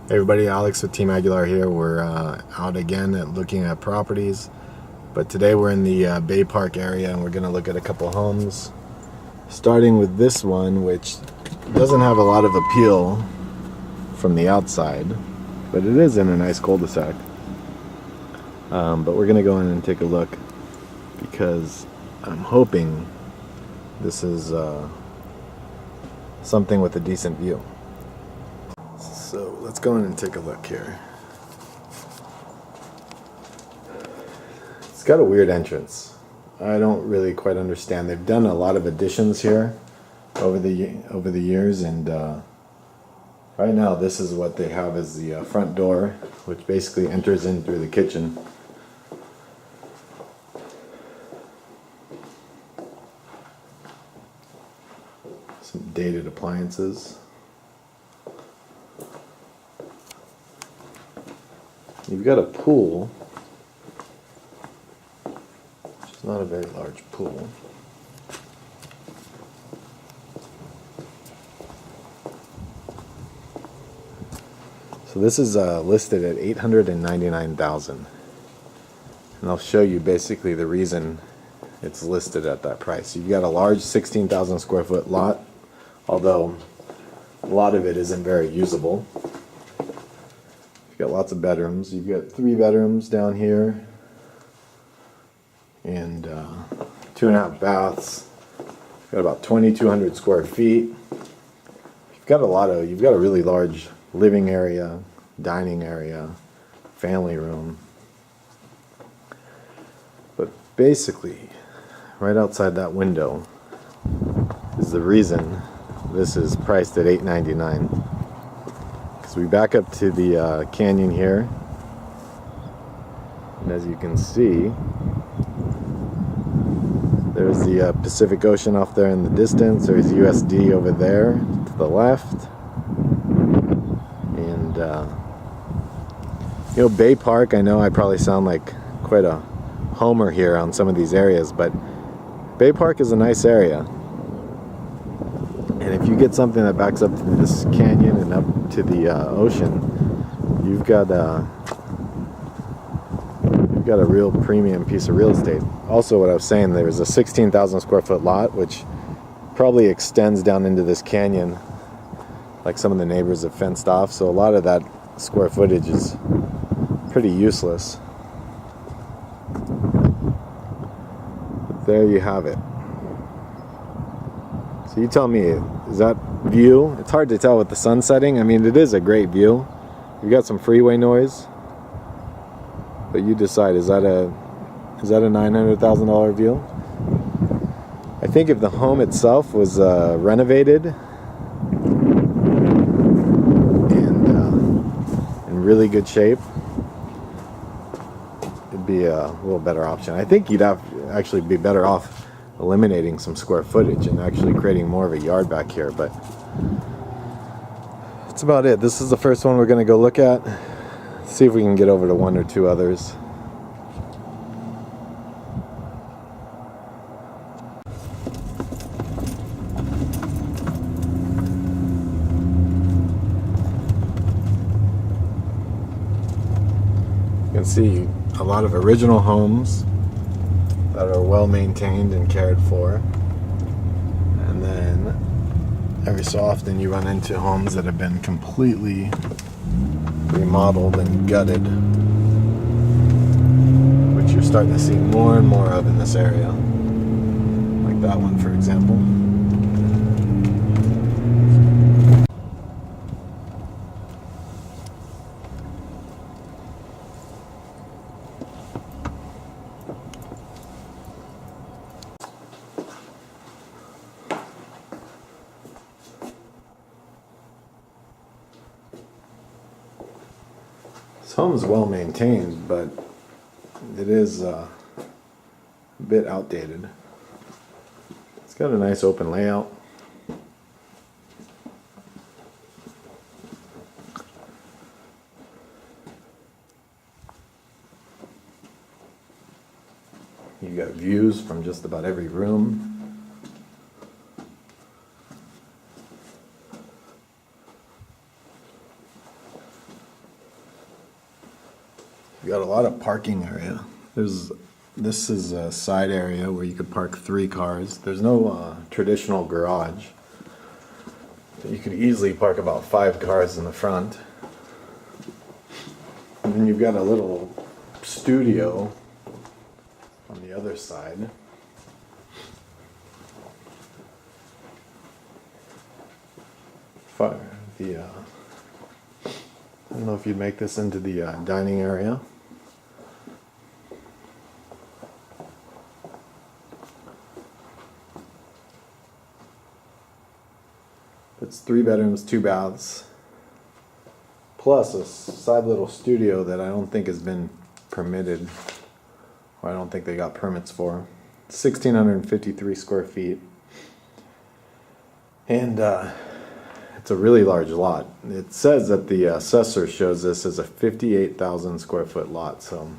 Hey everybody, Alex with Team Aguilar here. We're out again at looking at properties, but today we're in the Bay Park area and we're going to look at a couple homes, starting with this one, which doesn't have a lot of appeal from the outside, but it is in a nice cul-de-sac. But we're going to go in and take a look because I'm hoping this is something with a decent view. So let's go in and take a look here. It's got a weird entrance. I don't really quite understand. They've done a lot of additions here over the years, and right now this is what they have as the front door, which basically enters in through the kitchen. Some dated appliances. You've got a pool, which is not a very large pool. So this is listed at $899,000, and I'll show you basically the reason it's listed at that price. You've got a large 16,000 square foot lot, although a lot of it isn't very usable. You've got lots of bedrooms. You've got 3 bedrooms down here and 2.5 baths. You've got about 2,200 square feet. You've got a really large living area, dining area, family room. But basically, right outside that window is the reason this is priced at $899,000. We back up to the canyon here, and as you can see, there's the Pacific Ocean off there in the distance. There's USD over there to the left, and Bay Park, I know I probably sound like quite a homer here on some of these areas, but Bay Park is a nice area. And if you get something that backs up to this canyon and up to the ocean, you've got a real premium piece of real estate. Also, what I was saying, there's a 16,000 square foot lot, which probably extends down into this canyon, like some of the neighbors have fenced off. So a lot of that square footage is pretty useless. But there you have it. So you tell me, is that view? It's hard to tell with the sun setting. I mean, it is a great view. You've got some freeway noise, but you decide, is that a $900,000 view? I think if the home itself was renovated and in really good shape, it'd be a little better option. I think you'd actually be better off eliminating some square footage and actually creating more of a yard back here, but that's about it. This is the first one we're going to go look at. See if we can get over to 1 or 2 others. You can see a lot of original homes that are well maintained and cared for, and then every so often you run into homes that have been completely remodeled and gutted, which you're starting to see more and more of in this area, like that one for example. This home is well maintained, but it is a bit outdated. It's got a nice open layout. You've got views from just about every room. You got a lot of parking area. This is a side area where you could park 3 cars. There's no traditional garage. You could easily park about 5 cars in the front. And then you've got a little studio on the other side. I don't know if you'd make this into the dining area. It's 3 bedrooms, 2 baths, plus a side little studio that I don't think has been permitted, or I don't think they got permits for. 1,653 square feet. And it's a really large lot. It says that the assessor shows this as a 58,000 square foot lot. So,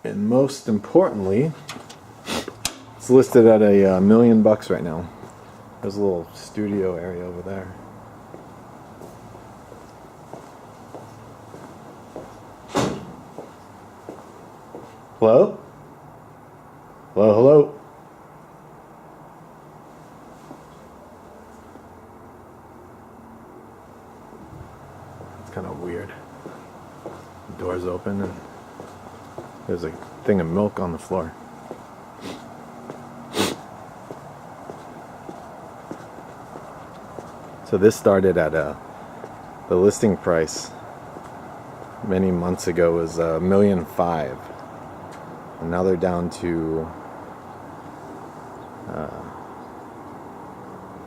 and most importantly, it's listed at $1 million right now. There's a little studio area over there. Hello? Hello, hello? It's kind of weird. The door's open and there's a thing of milk on the floor. So this started at the listing price many months ago was $1.5 million, and now they're down to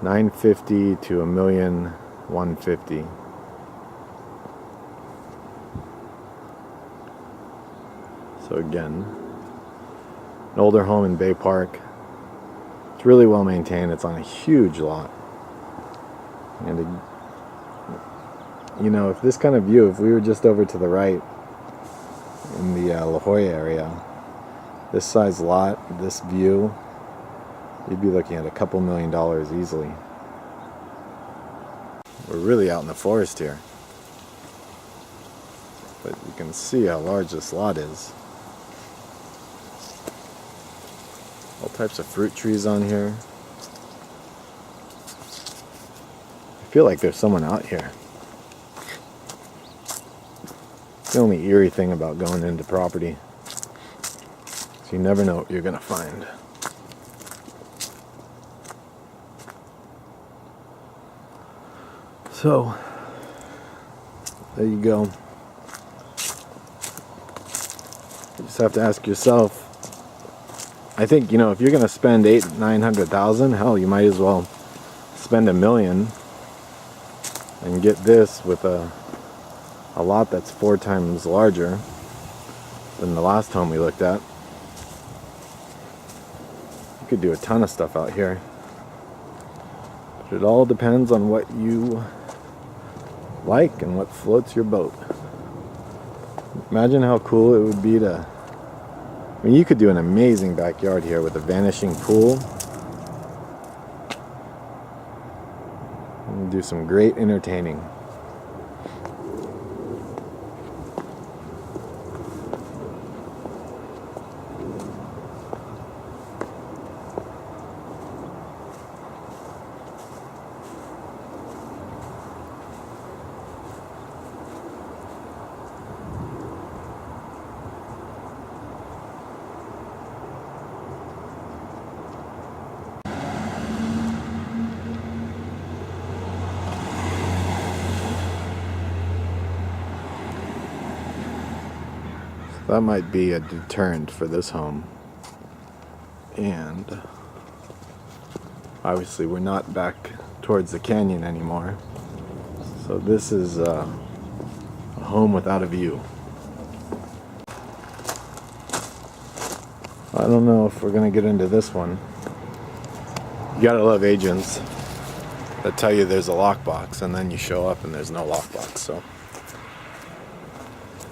$950,000 to $1,150,000. So again, an older home in Bay Park. It's really well maintained. It's on a huge lot. And you know, if this kind of view, if we were just over to the right in the La Jolla area, this size lot, this view, you'd be looking at a couple $1 million easily. We're really out in the forest here, but you can see how large this lot is. All types of fruit trees on here. I feel like there's someone out here. The only eerie thing about going into property is you never know what you're gonna find. So there you go. You just have to ask yourself. I think, you know, if you're gonna spend $800,000-900,000, hell, you might as well spend $1 million and get this with a lot that's 4 times larger than the last home we looked at. You could do a ton of stuff out here. But it all depends on what you like and what floats your boat. Imagine how cool it would be to... I mean, you could do an amazing backyard here with a vanishing pool. And do some great entertaining. That might be a deterrent for this home. And obviously we're not back towards the canyon anymore. So this is a home without a view. I don't know if we're gonna get into this one. You gotta love agents that tell you there's a lockbox and then you show up and there's no lockbox, so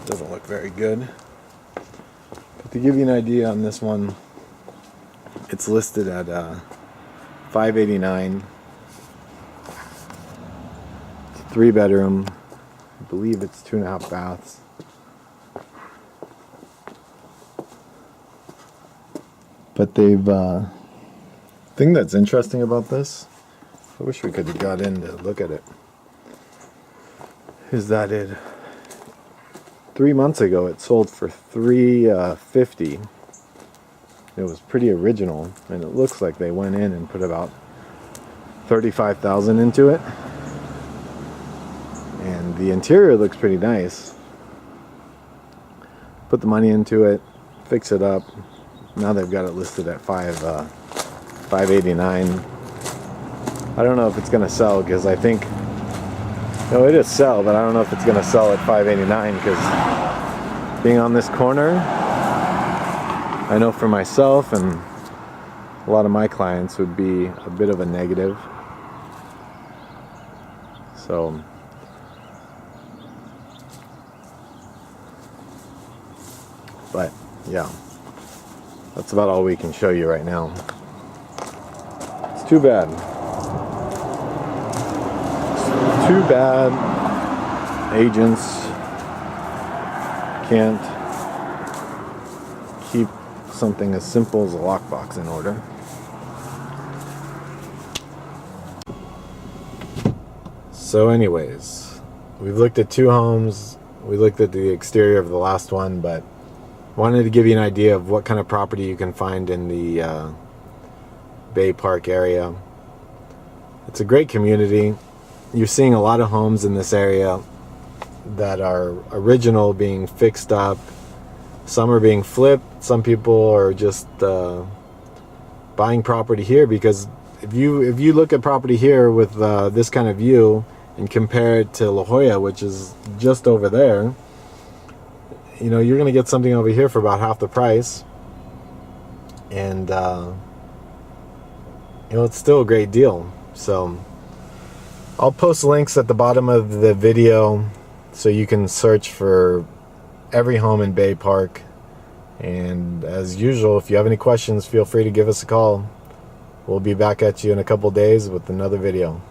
it doesn't look very good. To give you an idea on this one, it's listed at $589,000. It's a 3 bedroom, believe it's 2.5 baths. But they've, thing that's interesting about this, I wish we could have got in to look at it, is that 3 months ago it sold for $350. It was pretty original, and it looks like they went in and put about $35,000 into it. And the interior looks pretty nice. Put the money into it, fix it up. Now they've got it listed at $589. I don't know if it's gonna sell, because I think, no, it is sell, but I don't know if it's gonna sell at $589, because being on this corner, I know for myself and a lot of my clients would be a bit of a negative. So but yeah, that's about all we can show you right now. It's too bad. It's too bad agents can't keep something as simple as a lockbox in order. So anyways, we've looked at 2 homes. We looked at the exterior of the last one, but wanted to give you an idea of what kind of property you can find in the Bay Park area. It's a great community. You're seeing a lot of homes in this area that are original, being fixed up. Some are being flipped. Some people are just buying property here, because if you look at property here with this kind of view and compare it to La Jolla, which is just over there, you know, you're going to get something over here for about half the price. And you know, it's still a great deal. So I'll post links at the bottom of the video so you can search for every home in Bay Park. And as usual, if you have any questions, feel free to give us a call. We'll be back at you in a couple days with another video.